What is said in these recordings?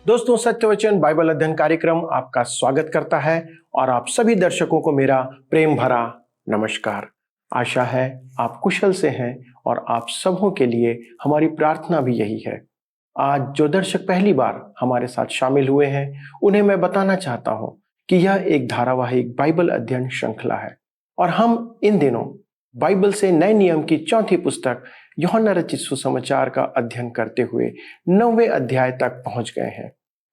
दोस्तों, सत्यवचन बाइबल अध्ययन कार्यक्रम आपका स्वागत करता है और आप सभी दर्शकों को मेरा प्रेम भरा नमस्कार। आशा है आप कुशल से हैं और आप सबों के लिए हमारी प्रार्थना भी यही है। आज जो दर्शक पहली बार हमारे साथ शामिल हुए हैं, उन्हें मैं बताना चाहता हूं कि यह एक धारावाहिक बाइबल अध्ययन श्रृंखला है और हम इन दिनों बाइबल से नए नियम की चौथी पुस्तक यूहन्ना रचित सुसमाचार का अध्ययन करते हुए 9वें अध्याय तक पहुंच गए हैं।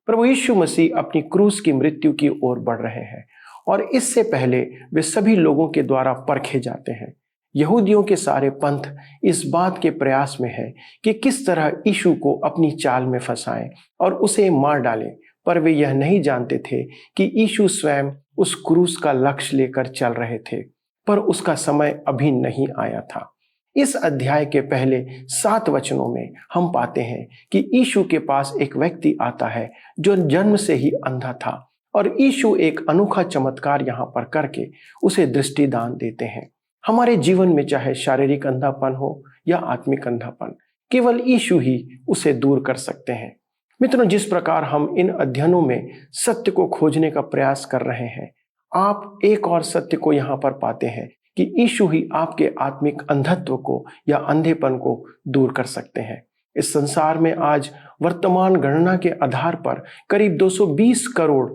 प्रभु यीशु मसीह अपनी क्रूस की मृत्यु की ओर बढ़ रहे हैं और इससे पहले वे सभी लोगों के द्वारा परखे जाते हैं। यहूदियों के सारे पंथ इस बात के प्रयास में है कि किस तरह यीशु को अपनी चाल में फंसाएं और उसे मार डालें, पर वे यह नहीं जानते थे कि यीशु स्वयं उस क्रूस का लक्ष्य लेकर चल रहे थे, पर उसका समय अभी नहीं आया था। इस अध्याय के पहले 7 वचनों में हम पाते हैं कि यीशु के पास एक व्यक्ति आता है जो जन्म से ही अंधा था और यीशु एक अनोखा चमत्कार यहाँ पर करके उसे दृष्टिदान देते हैं। हमारे जीवन में चाहे शारीरिक अंधापन हो या आत्मिक अंधापन, केवल यीशु ही उसे दूर कर सकते हैं। मित्रों, जिस प्रकार हम इन अध्ययनों में सत्य को खोजने का प्रयास कर रहे हैं, आप एक और सत्य को यहाँ पर पाते हैं कि यीशु ही आपके आत्मिक अंधत्व को या अंधेपन को दूर कर सकते हैं। इस संसार में आज वर्तमान गणना के आधार पर करीब 220 करोड़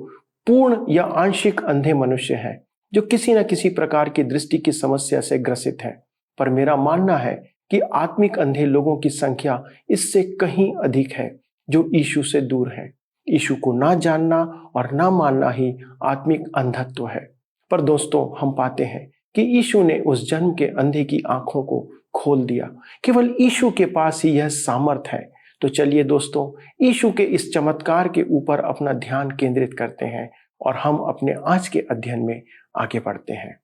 पूर्ण या आंशिक अंधे मनुष्य हैं जो किसी न किसी प्रकार की दृष्टि की समस्या से ग्रसित हैं। पर मेरा मानना है कि आत्मिक अंधे लोगों की संख्या इससे कहीं अधिक है जो यीशु से दूर है। यीशु को ना जानना और ना मानना ही आत्मिक अंधत्व है। पर दोस्तों, हम पाते हैं कि यीशु ने उस जन्म के अंधे की आंखों को खोल दिया। केवल यीशु के पास ही यह सामर्थ है। तो चलिए दोस्तों, यीशु के इस चमत्कार के ऊपर अपना ध्यान केंद्रित करते हैं और हम अपने आज के अध्ययन में आगे बढ़ते हैं।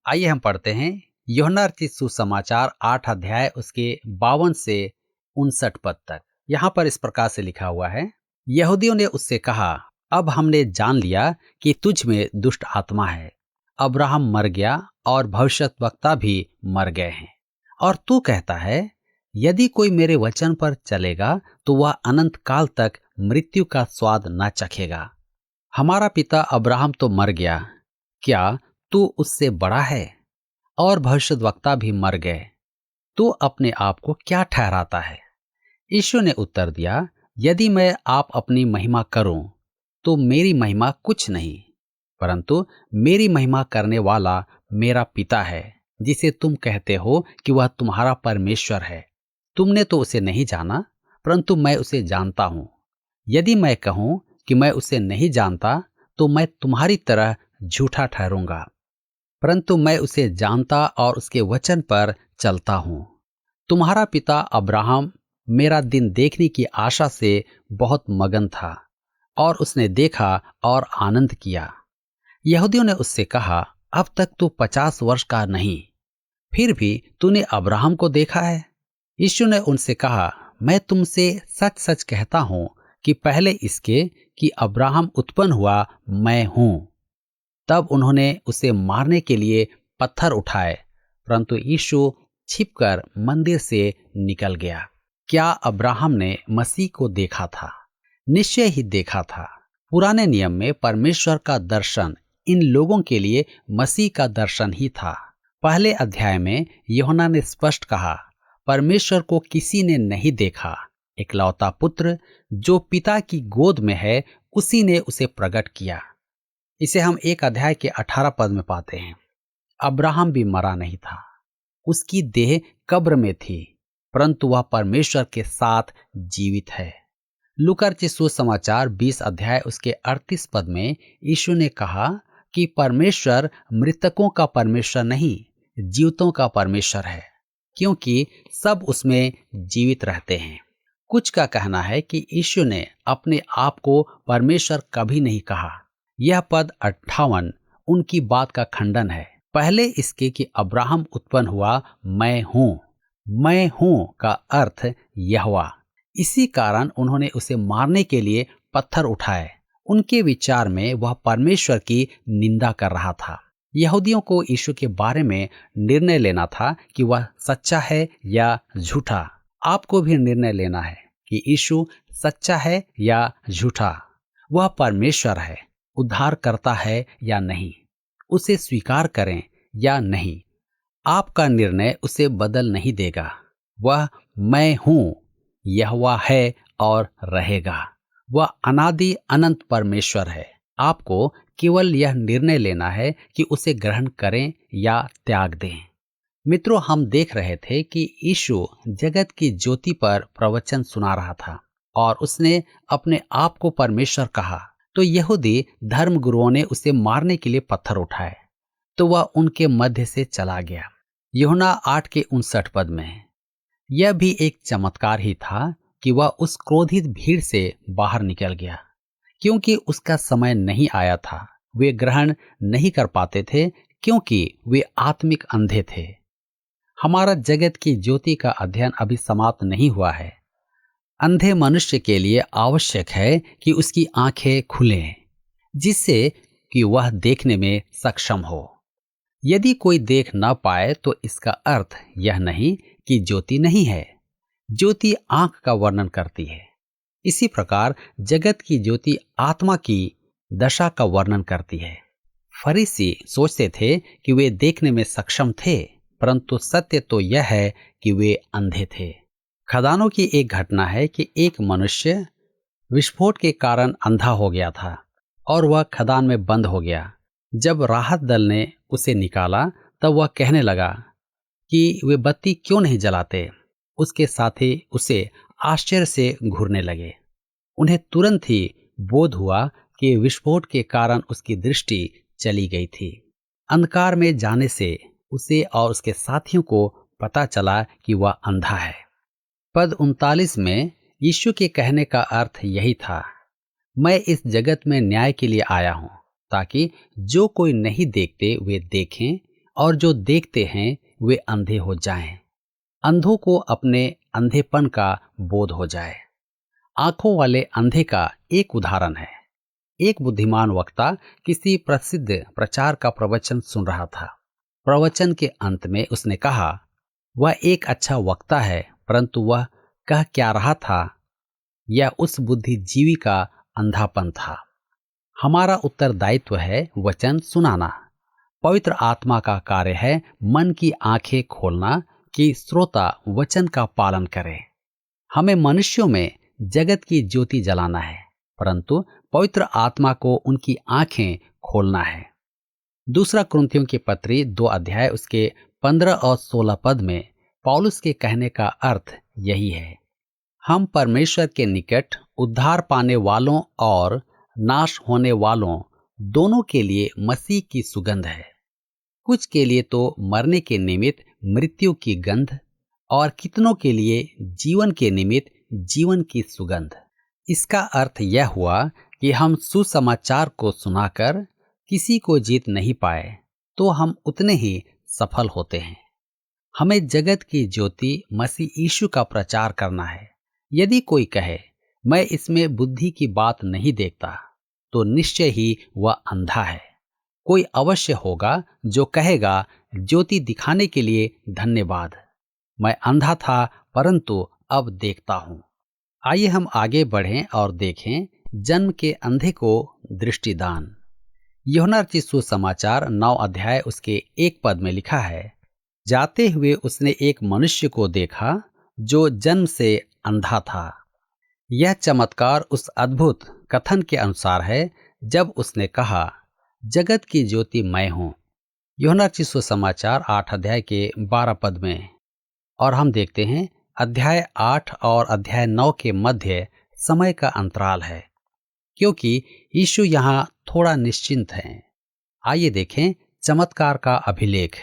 आइए हम पढ़ते हैं यूहन्ना रचित सुसमाचार 8 अध्याय उसके 52 से 59 पद तक। यहाँ पर इस प्रकार से लिखा हुआ है, यहूदियों ने उससे कहा, अब हमने जान लिया कि तुझ में दुष्ट आत्मा है। अब्राहम मर गया और भविष्यद्वक्ता भी मर गए हैं, और तू कहता है यदि कोई मेरे वचन पर चलेगा तो वह अनंत काल तक मृत्यु का स्वाद न चखेगा। हमारा पिता अब्राहम तो मर गया, क्या तू उससे बड़ा है? और भविष्यद्वक्ता भी मर गए, तू अपने आप को क्या ठहराता है? यीशु ने उत्तर दिया, यदि मैं आप अपनी महिमा करूं तो मेरी महिमा कुछ नहीं, परंतु मेरी महिमा करने वाला मेरा पिता है, जिसे तुम कहते हो कि वह तुम्हारा परमेश्वर है। तुमने तो उसे नहीं जाना, परंतु मैं उसे जानता हूं। यदि मैं कहूं कि मैं उसे नहीं जानता तो मैं तुम्हारी तरह झूठा ठहरूंगा, परंतु मैं उसे जानता और उसके वचन पर चलता हूं। तुम्हारा पिता अब्राहम मेरा दिन देखने की आशा से बहुत मगन था और उसने देखा और आनंद किया। यहूदियों ने उससे कहा, अब तक तू 50 वर्ष का नहीं, फिर भी तूने अब्राहम को देखा है। यीशु ने उनसे कहा, मैं तुमसे सच सच कहता हूं कि पहले इसके कि अब्राहम उत्पन्न हुआ मैं हूं। तब उन्होंने उसे मारने के लिए पत्थर उठाए, परंतु यीशु छिपकर मंदिर से निकल गया। क्या अब्राहम ने मसीह को देखा था? निश्चय ही देखा था। पुराने नियम में परमेश्वर का दर्शन इन लोगों के लिए मसीह का दर्शन ही था। पहले अध्याय में यूहन्ना ने स्पष्ट कहा, परमेश्वर को किसी ने नहीं देखा, इकलौता पुत्र जो पिता की गोद में है उसी ने उसे प्रकट किया। इसे हम 1 अध्याय के 18 पद में पाते हैं। अब्राहम भी मरा नहीं था, उसकी देह कब्र में थी, परंतु वह परमेश्वर के साथ जीवित है। लूका रचित सुसमाचार 20 अध्याय उसके 38 पद में यीशु ने कहा कि परमेश्वर मृतकों का परमेश्वर नहीं, जीवितों का परमेश्वर है, क्योंकि सब उसमें जीवित रहते हैं। कुछ का कहना है कि यीशु ने अपने आप को परमेश्वर कभी नहीं कहा। यह पद 58 उनकी बात का खंडन है। पहले इसके कि अब्राहम उत्पन्न हुआ मैं हूं का अर्थ यहोवा। इसी कारण उन्होंने उसे मारने के लिए पत्थर उठाए। उनके विचार में वह परमेश्वर की निंदा कर रहा था। यहूदियों को यीशु के बारे में निर्णय लेना था कि वह सच्चा है या झूठा। आपको भी निर्णय लेना है कि यीशु सच्चा है या झूठा, वह परमेश्वर है, उद्धार करता है या नहीं, उसे स्वीकार करें या नहीं, आपका निर्णय उसे बदल नहीं देगा। वह मैं हूं, यहोवा है और रहेगा। वह अनादि अनंत परमेश्वर है। आपको केवल यह निर्णय लेना है कि उसे ग्रहण करें या त्याग दें। मित्रों, हम देख रहे थे कि यीशु जगत की ज्योति पर प्रवचन सुना रहा था और उसने अपने आप को परमेश्वर कहा। तो यहूदी धर्म गुरुओं ने उसे मारने के लिए पत्थर उठाए, तो वह उनके मध्य से चला गया। यूहन्ना 8:59 में यह भी एक चमत्कार ही था कि वह उस क्रोधित भीड़ से बाहर निकल गया, क्योंकि उसका समय नहीं आया था। वे ग्रहण नहीं कर पाते थे क्योंकि वे आत्मिक अंधे थे। हमारा जगत की ज्योति का अध्ययन अभी समाप्त नहीं हुआ है। अंधे मनुष्य के लिए आवश्यक है कि उसकी आंखें खुलें, जिससे कि वह देखने में सक्षम हो। यदि कोई देख न पाए तो इसका अर्थ यह नहीं कि ज्योति नहीं है। ज्योति आंख का वर्णन करती है। इसी प्रकार जगत की ज्योति आत्मा की दशा का वर्णन करती है। फरीसी सोचते थे कि वे देखने में सक्षम थे, परंतु सत्य तो यह है कि वे अंधे थे। खदानों की एक घटना है कि एक मनुष्य विस्फोट के कारण अंधा हो गया था और वह खदान में बंद हो गया। जब राहत दल ने उसे निकाला तब वह कहने लगा कि वे बत्ती क्यों नहीं जलाते। उसके साथी उसे आश्चर्य से घूरने लगे। उन्हें तुरंत ही बोध हुआ कि विस्फोट के कारण उसकी दृष्टि चली गई थी। अंधकार में जाने से उसे और उसके साथियों को पता चला कि वह अंधा है। पद 39 में यीशु के कहने का अर्थ यही था, मैं इस जगत में न्याय के लिए आया हूं, ताकि जो कोई नहीं देखते वे देखें और जो देखते हैं वे अंधे हो जाएं। अंधों को अपने अंधेपन का बोध हो जाए। आंखों वाले अंधे का एक उदाहरण है। एक बुद्धिमान वक्ता किसी प्रसिद्ध प्रचार का प्रवचन सुन रहा था। प्रवचन के अंत में उसने कहा, वह एक अच्छा वक्ता है, परंतु वह कह क्या रहा था यह उस बुद्धिजीवी का अंधापन था। हमारा उत्तरदायित्व है वचन सुनाना। पवित्र आत्मा का कार्य है मन की आंखें खोलना कि श्रोता वचन का पालन करे। हमें मनुष्यों में जगत की ज्योति जलाना है, परंतु पवित्र आत्मा को उनकी आंखें खोलना है। दूसरा कुरिन्थियों की पत्री 2 अध्याय उसके 15 और 16 पद में पौलुस के कहने का अर्थ यही है, हम परमेश्वर के निकट उद्धार पाने वालों और नाश होने वालों दोनों के लिए मसीह की सुगंध है। कुछ के लिए तो मरने के निमित्त मृत्यु की गंध और कितनों के लिए जीवन के निमित्त जीवन की सुगंध। इसका अर्थ यह हुआ कि हम सुसमाचार को सुनाकर किसी को जीत नहीं पाए तो हम उतने ही सफल होते हैं। हमें जगत की ज्योति मसीह यीशु का प्रचार करना है। यदि कोई कहे मैं इसमें बुद्धि की बात नहीं देखता, तो निश्चय ही वह अंधा है। कोई अवश्य होगा जो कहेगा ज्योति दिखाने के लिए धन्यवाद, मैं अंधा था परंतु अब देखता हूं। आइए हम आगे बढ़ें और देखें जन्म के अंधे को दृष्टिदान। यूहन्ना रचित सुसमाचार 9 अध्याय उसके 1 पद में लिखा है, जाते हुए उसने एक मनुष्य को देखा जो जन्म से अंधा था। यह चमत्कार उस अद्भुत कथन के अनुसार है जब उसने कहा, जगत की ज्योति मैं हूं। यूहन्ना रचित सुसमाचार 8 अध्याय के 12 पद में। और हम देखते हैं अध्याय 8 और अध्याय 9 के मध्य समय का अंतराल है, क्योंकि यीशु यहां थोड़ा निश्चिंत है। आइए देखें चमत्कार का अभिलेख।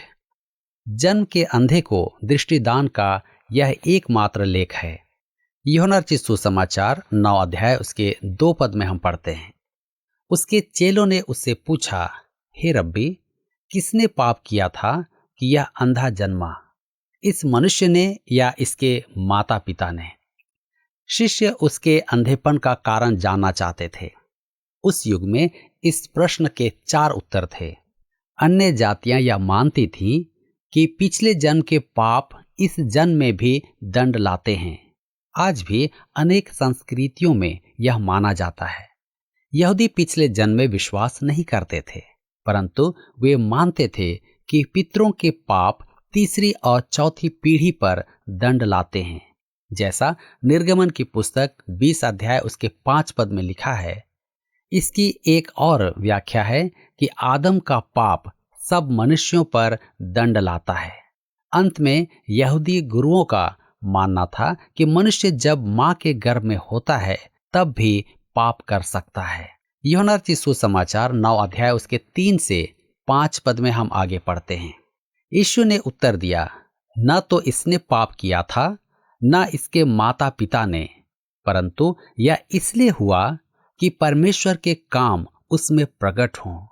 जन्म के अंधे को दृष्टिदान का यह एकमात्र लेख है। यूहन्ना रचित सुसमाचार 9 अध्याय उसके 2 पद में हम पढ़ते हैं, उसके चेलों ने उससे पूछा, हे रब्बी, किसने पाप किया था कि यह अंधा जन्मा, इस मनुष्य ने या इसके माता पिता ने? शिष्य उसके अंधेपन का कारण जानना चाहते थे। उस युग में इस प्रश्न के 4 उत्तर थे। अन्य जातियां यह मानती थीं कि पिछले जन्म के पाप इस जन्म में भी दंड लाते हैं आज भी अनेक संस्कृतियों में यह माना जाता है। यहूदी पिछले जन्म में विश्वास नहीं करते थे, परंतु वे मानते थे कि पितरों के पाप तीसरी और चौथी पीढ़ी पर दंड लाते हैं। जैसा निर्गमन की पुस्तक 20 अध्याय उसके 5 पद में लिखा है। इसकी एक और व्याख्या है कि आदम का पाप सब मनुष्यों पर दंड लाता है। अंत में यहूदी गुरुओं का मानना था कि मनुष्य जब मां के गर्भ में होता है तब भी पाप कर सकता है। यूहन्ना रचित सुसमाचार 9 अध्याय उसके 3 से 5 पद में हम आगे पढ़ते हैं। यीशु ने उत्तर दिया, न तो इसने पाप किया था न इसके माता पिता ने, परंतु यह इसलिए हुआ कि परमेश्वर के काम उसमें प्रकट हों।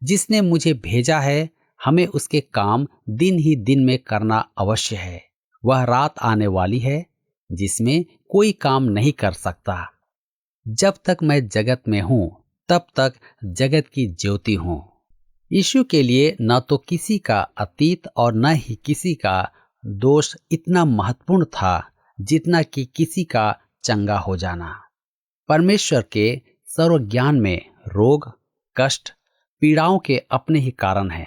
जिसने मुझे भेजा है, हमें उसके काम दिन ही दिन में करना अवश्य है। वह रात आने वाली है जिसमें कोई काम नहीं कर सकता। जब तक मैं जगत में हूं तब तक जगत की ज्योति हूं। यीशु के लिए न तो किसी का अतीत और न ही किसी का दोष इतना महत्वपूर्ण था जितना कि किसी का चंगा हो जाना। परमेश्वर के सर्वज्ञान में रोग, कष्ट, पीड़ाओं के अपने ही कारण हैं।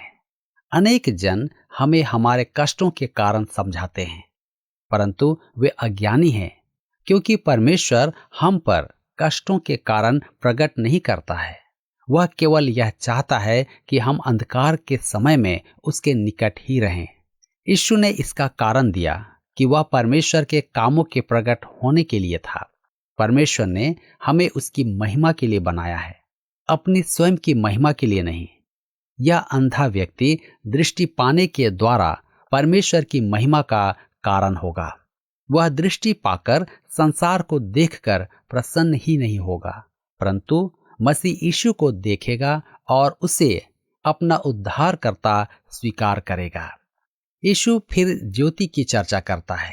अनेक जन हमें हमारे कष्टों के कारण समझाते हैं, परंतु वे अज्ञानी हैं, क्योंकि परमेश्वर हम पर कष्टों के कारण प्रकट नहीं करता है। वह केवल यह चाहता है कि हम अंधकार के समय में उसके निकट ही रहें। यीशु ने इसका कारण दिया कि वह परमेश्वर के कामों के प्रकट होने के लिए था। परमेश्वर ने हमें उसकी महिमा के लिए बनाया है, अपनी स्वयं की महिमा के लिए नहीं। यह अंधा व्यक्ति दृष्टि पाने के द्वारा परमेश्वर की महिमा का कारण होगा। वह दृष्टि पाकर संसार को देखकर प्रसन्न ही नहीं होगा, परंतु मसीह यीशु को देखेगा और उसे अपना उद्धारकर्ता स्वीकार करेगा। यीशु फिर ज्योति की चर्चा करता है।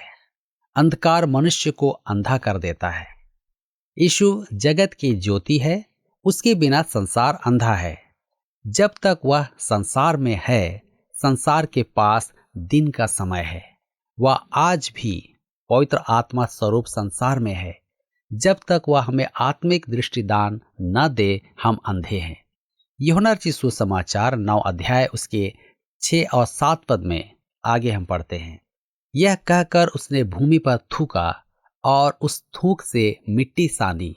अंधकार मनुष्य को अंधा कर देता है। यीशु जगत की ज्योति है, उसके बिना संसार अंधा है। जब तक वह संसार में है, संसार के पास दिन का समय है। वह आज भी पवित्र आत्मा स्वरूप संसार में है। जब तक वह हमें आत्मिक दृष्टिदान न दे, हम अंधे हैं। यूहन्ना रचित सुसमाचार 9 अध्याय उसके 6 और 7 पद में आगे हम पढ़ते हैं। यह कहकर उसने भूमि पर थूका और उस थूक से मिट्टी सानी,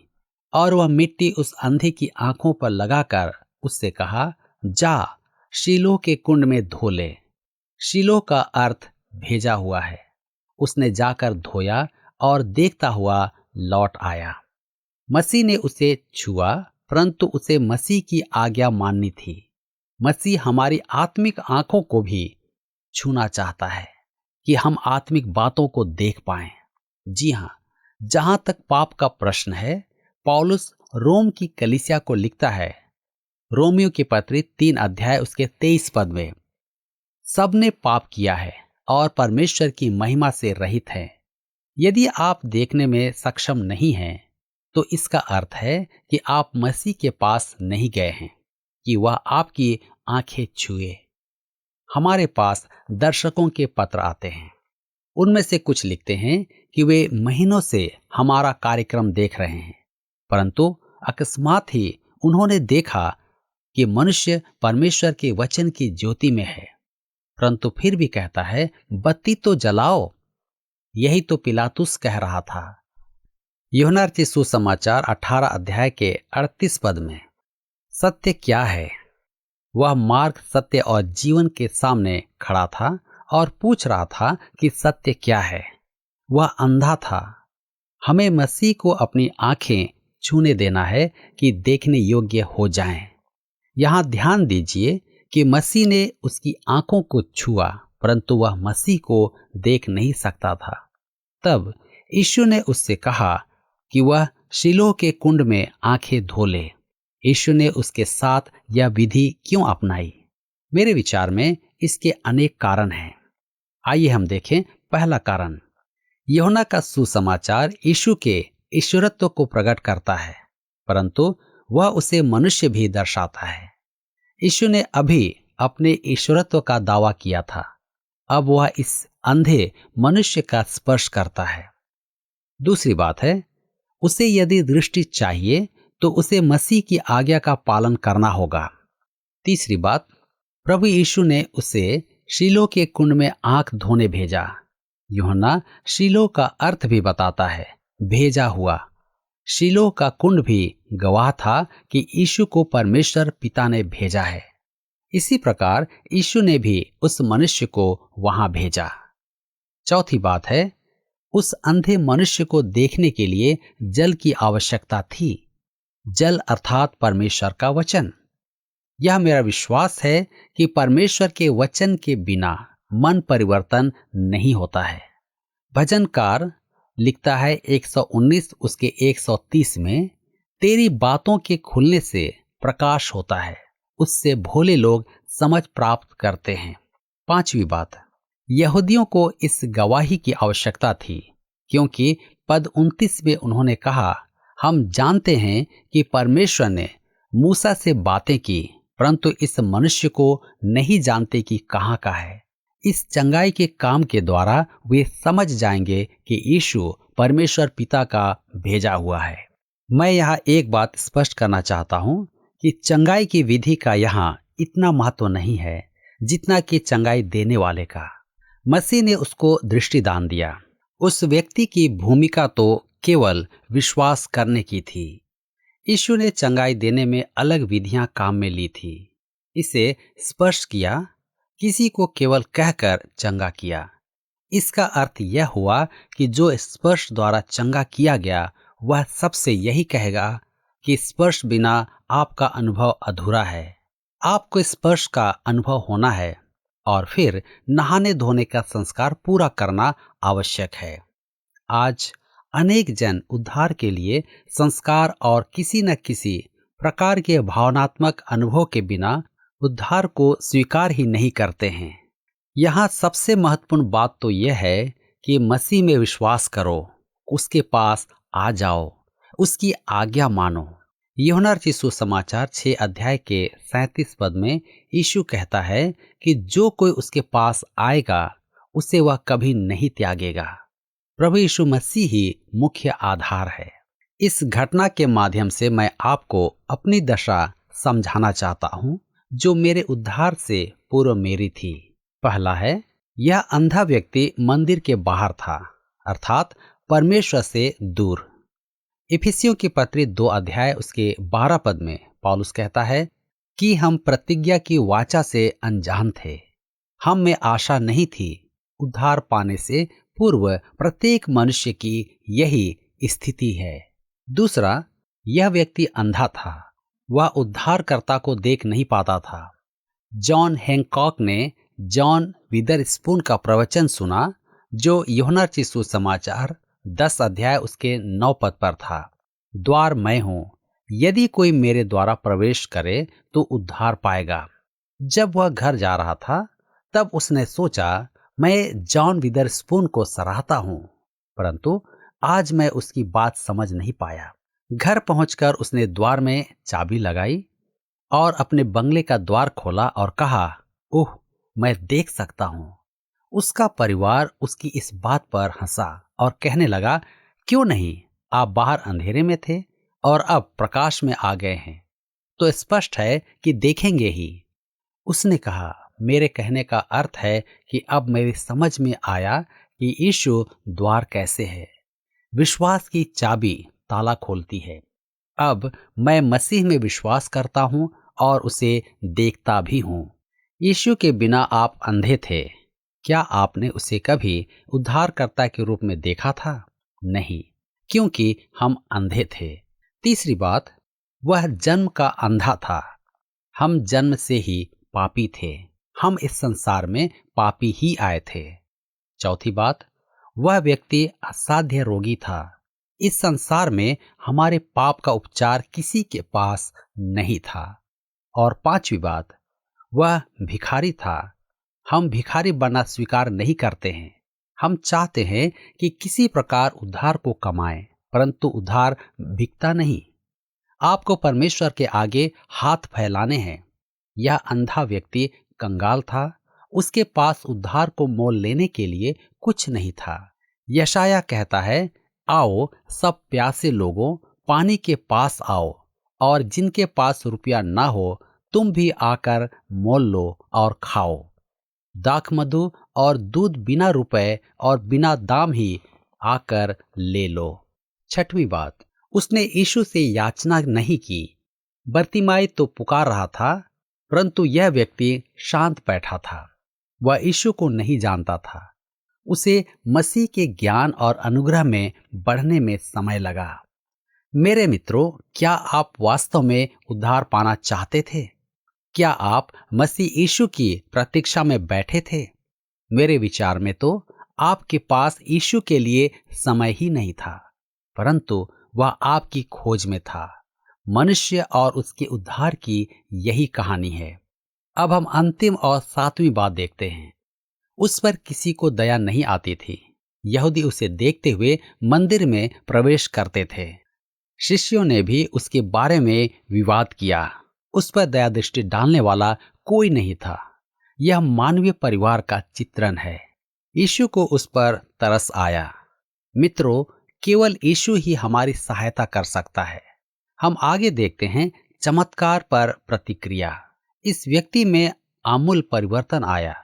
और वह मिट्टी उस अंधे की आंखों पर लगाकर उससे कहा, जा शीलोह के कुंड में धो ले। शीलोह का अर्थ भेजा हुआ है। उसने जाकर धोया और देखता हुआ लौट आया। मसीह ने उसे छुआ, परंतु उसे मसीह की आज्ञा माननी थी। मसीह हमारी आत्मिक आंखों को भी छूना चाहता है कि हम आत्मिक बातों को देख पाएं। जी हां, जहां तक पाप का प्रश्न है, पौलुस रोम की कलीसिया को लिखता है, रोमियो की पत्री 3 अध्याय उसके 23 पद में, सबने पाप किया है और परमेश्वर की महिमा से रहित है। यदि आप देखने में सक्षम नहीं हैं, तो इसका अर्थ है कि आप मसीह के पास नहीं गए हैं कि वह आपकी आंखें छुए। हमारे पास दर्शकों के पत्र आते हैं। उनमें से कुछ लिखते हैं कि वे महीनों से हमारा कार्यक्रम देख रहे हैं, परंतु अकस्मात ही उन्होंने देखा कि मनुष्य परमेश्वर के वचन की ज्योति में है, परंतु फिर भी कहता है, बत्ती तो जलाओ। यही तो पिलातुस कह रहा था। यूहन्ना रचित सुसमाचार 18 अध्याय के 38 पद में, सत्य क्या है? वह मार्ग, सत्य और जीवन के सामने खड़ा था और पूछ रहा था कि सत्य क्या है। वह अंधा था। हमें मसीह को अपनी आंखें छूने देना है कि देखने योग्य हो जाएं। यहां ध्यान दीजिए कि मसीह ने उसकी आंखों को छुआ, परंतु वह मसीह को देख नहीं सकता था। तब यीशु ने उससे कहा कि वह शीलोह के कुंड में आंखें धो ले। यीशु ने उसके साथ यह विधि क्यों अपनाई? मेरे विचार में इसके अनेक कारण हैं। आइए हम देखें। पहला कारण, यूहन्ना का सुसमाचार यीशु के ईश्वरत्व को प्रकट करता है, परंतु वह उसे मनुष्य भी दर्शाता है। यीशु ने अभी अपने ईश्वरत्व का दावा किया था, अब वह इस अंधे मनुष्य का स्पर्श करता है। दूसरी बात है, उसे यदि दृष्टि चाहिए तो उसे मसीह की आज्ञा का पालन करना होगा। तीसरी बात, प्रभु यीशु ने उसे शीलो के कुंड में आंख धोने भेजा। यूहन्ना शीलो का अर्थ भी बताता है, भेजा हुआ। शीलो का कुंड भी गवाह था कि यीशु को परमेश्वर पिता ने भेजा है। इसी प्रकार यीशु ने भी उस मनुष्य को वहां भेजा। चौथी बात है, उस अंधे मनुष्य को देखने के लिए जल की आवश्यकता थी। जल अर्थात परमेश्वर का वचन। यह मेरा विश्वास है कि परमेश्वर के वचन के बिना मन परिवर्तन नहीं होता है। भजनकार लिखता है 119 उसके 130 में, तेरी बातों के खुलने से प्रकाश होता है, उससे भोले लोग समझ प्राप्त करते हैं। पांचवी बात, यहूदियों को इस गवाही की आवश्यकता थी, क्योंकि पद 29 में उन्होंने कहा, हम जानते हैं कि परमेश्वर ने मूसा से बातें की, परंतु इस मनुष्य को नहीं जानते कि कहाँ का है। इस चंगाई के काम के द्वारा वे समझ जाएंगे कि यीशु परमेश्वर पिता का भेजा हुआ है। मैं यहाँ एक बात स्पष्ट करना चाहता हूँ कि चंगाई की विधि का यहाँ इतना महत्व नहीं है जितना कि चंगाई देने वाले का। मसीह ने उसको दृष्टिदान दिया। उस व्यक्ति की भूमिका तो केवल विश्वास करने की थी। यीशु ने चंगाई देने में अलग विधियां काम में ली थी। इसे स्पर्श किया, किसी को केवल कहकर चंगा किया। इसका अर्थ यह हुआ कि जो स्पर्श द्वारा चंगा किया गया वह सबसे यही कहेगा कि स्पर्श बिना आपका अनुभव अधूरा है। आपको स्पर्श का अनुभव होना है और फिर नहाने धोने का संस्कार पूरा करना आवश्यक है। आज अनेक जन उद्धार के लिए संस्कार और किसी न किसी प्रकार के भावनात्मक अनुभव के बिना उद्धार को स्वीकार ही नहीं करते हैं। यहाँ सबसे महत्वपूर्ण बात तो यह है कि मसीह में विश्वास करो, उसके पास आ जाओ, उसकी आज्ञा मानो। यूहन्ना रचित सुसमाचार 6 अध्याय के 37 पद में यीशु कहता है कि जो कोई उसके पास आएगा उसे वह कभी नहीं त्यागेगा। प्रभु यीशु मसीह ही मुख्य आधार है। इस घटना के माध्यम से मैं आपको अपनी दशा समझाना चाहता हूँ जो मेरे उद्धार से पूर्व मेरी थी। पहला है, यह अंधा व्यक्ति मंदिर के बाहर था, अर्थात परमेश्वर से दूर। इफिसियों की पत्री 2 अध्याय उसके 12 पद में पौलुस कहता है कि हम प्रतिज्ञा की वाचा से अनजान थे, हम में आशा नहीं थी। उद्धार पाने से पूर्व प्रत्येक मनुष्य की यही स्थिति है। दूसरा, यह व्यक्ति अंधा था, वह उद्धारकर्ता को देख नहीं पाता था। जॉन हैंकॉक ने जॉन विदरस्पून का प्रवचन सुना जो यूहन्ना रचित सुसमाचार 10 अध्याय उसके 9 पद पर था। द्वार मैं हूं, यदि कोई मेरे द्वारा प्रवेश करे तो उद्धार पाएगा। जब वह घर जा रहा था तब उसने सोचा, मैं जॉन विदरस्पून को सराहता हूं, परंतु आज मैं उसकी बात समझ नहीं पाया। घर पहुंचकर उसने द्वार में चाबी लगाई और अपने बंगले का द्वार खोला और कहा, ओह, मैं देख सकता हूं। उसका परिवार उसकी इस बात पर हंसा और कहने लगा, क्यों नहीं, आप बाहर अंधेरे में थे और अब प्रकाश में आ गए हैं, तो स्पष्ट है कि देखेंगे ही। उसने कहा, मेरे कहने का अर्थ है कि अब मेरी समझ में आया कि यीशु द्वार कैसे है। विश्वास की चाबी ताला खोलती है। अब मैं मसीह में विश्वास करता हूं और उसे देखता भी हूं। यीशु के बिना आप अंधे थे। क्या आपने उसे कभी उद्धारकर्ता के रूप में देखा था? नहीं, क्योंकि हम अंधे थे। तीसरी बात, वह जन्म का अंधा था। हम जन्म से ही पापी थे। हम इस संसार में पापी ही आए थे। चौथी बात, वह व्यक्ति असाध्य रोगी था। इस संसार में हमारे पाप का उपचार किसी के पास नहीं था। और पांचवी बात, वह भिखारी था। हम भिखारी बनना स्वीकार नहीं करते हैं। हम चाहते हैं कि किसी प्रकार उद्धार को कमाएं, परंतु उद्धार बिकता नहीं। आपको परमेश्वर के आगे हाथ फैलाने हैं। यह अंधा व्यक्ति कंगाल था। उसके पास उद्धार को मोल लेने के लिए कुछ नहीं था। यशाया कहता है, आओ सब प्यासे लोगों, पानी के पास आओ, और जिनके पास रुपया ना हो तुम भी आकर मोल लो और खाओ। दाख मधु और दूध बिना रुपए और बिना दाम ही आकर ले लो। छठवीं बात, उसने यीशु से याचना नहीं की। बर्तिमाई तो पुकार रहा था, परंतु यह व्यक्ति शांत बैठा था। वह यीशु को नहीं जानता था। उसे मसीह के ज्ञान और अनुग्रह में बढ़ने में समय लगा। मेरे मित्रों, क्या आप वास्तव में उद्धार पाना चाहते थे? क्या आप मसीह यीशु की प्रतीक्षा में बैठे थे? मेरे विचार में तो आपके पास यीशु के लिए समय ही नहीं था, परंतु वह आपकी खोज में था। मनुष्य और उसके उद्धार की यही कहानी है। अब हम अंतिम और सातवीं बात देखते हैं। उस पर किसी को दया नहीं आती थी। यहूदी उसे देखते हुए मंदिर में प्रवेश करते थे। शिष्यों ने भी उसके बारे में विवाद किया। उस पर दया दृष्टि डालने वाला कोई नहीं था। यह मानवीय परिवार का चित्रण है। यीशु को उस पर तरस आया। मित्रों, केवल यीशु ही हमारी सहायता कर सकता है। हम आगे देखते हैं चमत्कार पर प्रतिक्रिया। इस व्यक्ति में आमूल परिवर्तन आया।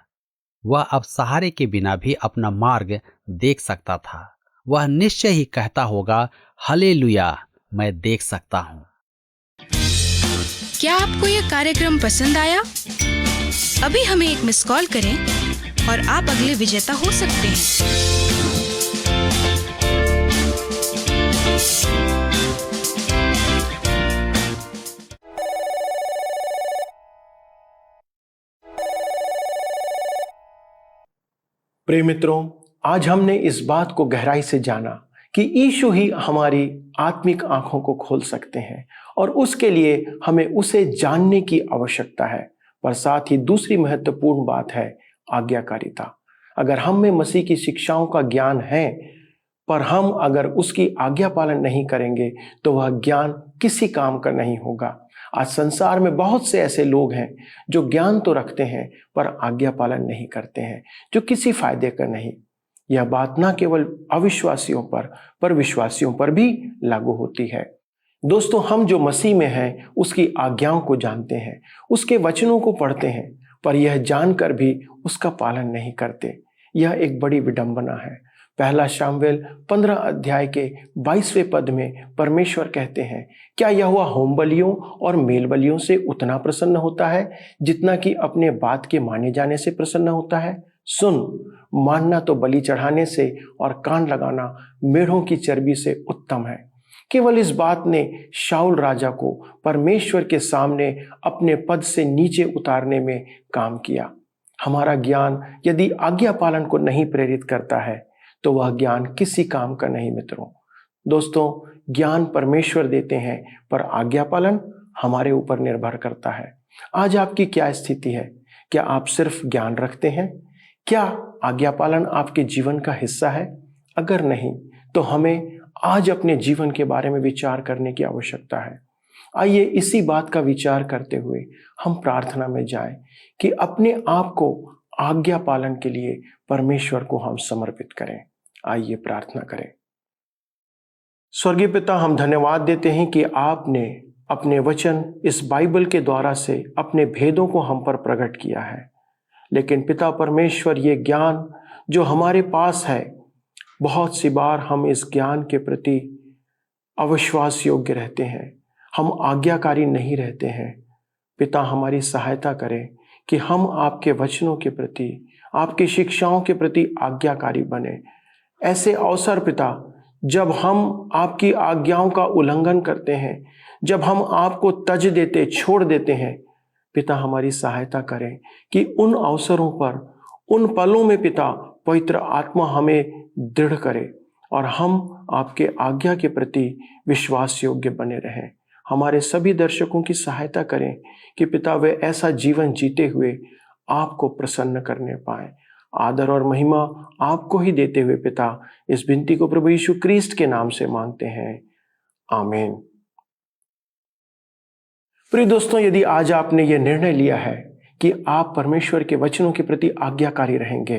वह अब सहारे के बिना भी अपना मार्ग देख सकता था। वह निश्चय ही कहता होगा, हालेलुया, मैं देख सकता हूँ। क्या आपको यह कार्यक्रम पसंद आया? अभी हमें एक मिस कॉल करें और आप अगले विजेता हो सकते हैं। प्रिय मित्रों, आज हमने इस बात को गहराई से जाना कि यीशु ही हमारी आत्मिक आंखों को खोल सकते हैं और उसके लिए हमें उसे जानने की आवश्यकता है। पर साथ ही दूसरी महत्वपूर्ण बात है आज्ञाकारिता। अगर हम में मसीह की शिक्षाओं का ज्ञान है, पर हम अगर उसकी आज्ञा पालन नहीं करेंगे तो वह ज्ञान किसी काम का नहीं होगा। आज संसार में बहुत से ऐसे लोग हैं जो ज्ञान तो रखते हैं पर आज्ञा पालन नहीं करते हैं, जो किसी फायदे का नहीं। यह बात न केवल अविश्वासियों पर विश्वासियों पर भी लागू होती है। दोस्तों, हम जो मसीह में हैं उसकी आज्ञाओं को जानते हैं, उसके वचनों को पढ़ते हैं, पर यह जानकर भी उसका पालन नहीं करते। यह एक बड़ी विडंबना है। पहला शामुएल 15 अध्याय के 22वें पद में परमेश्वर कहते हैं, क्या यहोवा होम बलियों और मेल बलियों से उतना प्रसन्न होता है जितना कि अपने बात के माने जाने से प्रसन्न होता है? सुन, मानना तो बलि चढ़ाने से और कान लगाना मेढ़ों की चर्बी से उत्तम है। केवल इस बात ने शाऊल राजा को परमेश्वर के सामने अपने पद से नीचे उतारने में काम किया। हमारा ज्ञान यदि आज्ञा पालन को नहीं प्रेरित करता है तो वह ज्ञान किसी काम का नहीं। मित्रों, दोस्तों, ज्ञान परमेश्वर देते हैं पर आज्ञा पालन हमारे ऊपर निर्भर करता है। आज आपकी क्या स्थिति है? क्या आप सिर्फ ज्ञान रखते हैं? क्या आज्ञा पालन आपके जीवन का हिस्सा है? अगर नहीं तो हमें आज अपने जीवन के बारे में विचार करने की आवश्यकता है। आइए इसी बात का विचार करते हुए हम प्रार्थना में जाएं कि अपने आप को आज्ञा पालन के लिए परमेश्वर को हम समर्पित करें। आइए प्रार्थना करें। स्वर्गीय पिता, हम धन्यवाद देते हैं कि आपने अपने वचन इस बाइबल के द्वारा से अपने भेदों को हम पर प्रकट किया है। लेकिन पिता परमेश्वर, ये ज्ञान जो हमारे पास है, बहुत सी बार हम इस ज्ञान के प्रति अविश्वास योग्य रहते हैं, हम आज्ञाकारी नहीं रहते हैं। पिता, हमारी सहायता करें कि हम आपके वचनों के प्रति, आपकी शिक्षाओं के प्रति आज्ञाकारी बने। ऐसे अवसर पिता, जब हम आपकी आज्ञाओं का उल्लंघन करते हैं, जब हम आपको तज देते, छोड़ देते हैं, पिता हमारी सहायता करें कि उन अवसरों पर, उन पलों में पिता पवित्र आत्मा हमें दृढ़ करे और हम आपके आज्ञा के प्रति विश्वास योग्य बने रहें। हमारे सभी दर्शकों की सहायता करें कि पिता वे ऐसा जीवन जीते हुए आपको प्रसन्न करने पाए। आदर और महिमा आपको ही देते हुए पिता, इस विनती को प्रभु यीशु क्रिस्ट के नाम से मांगते हैं, आमीन। प्रिय दोस्तों, यदि आज आपने यह निर्णय लिया है कि आप परमेश्वर के वचनों के प्रति आज्ञाकारी रहेंगे,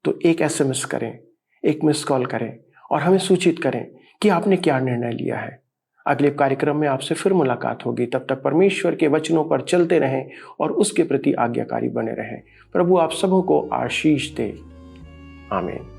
तो एक SMS करें, एक मिस कॉल करें और हमें सूचित करें कि आपने क्या निर्णय लिया है। अगले कार्यक्रम में आपसे फिर मुलाकात होगी। तब तक परमेश्वर के वचनों पर चलते रहें और उसके प्रति आज्ञाकारी बने रहें। प्रभु आप सबों को आशीष दे। आमीन।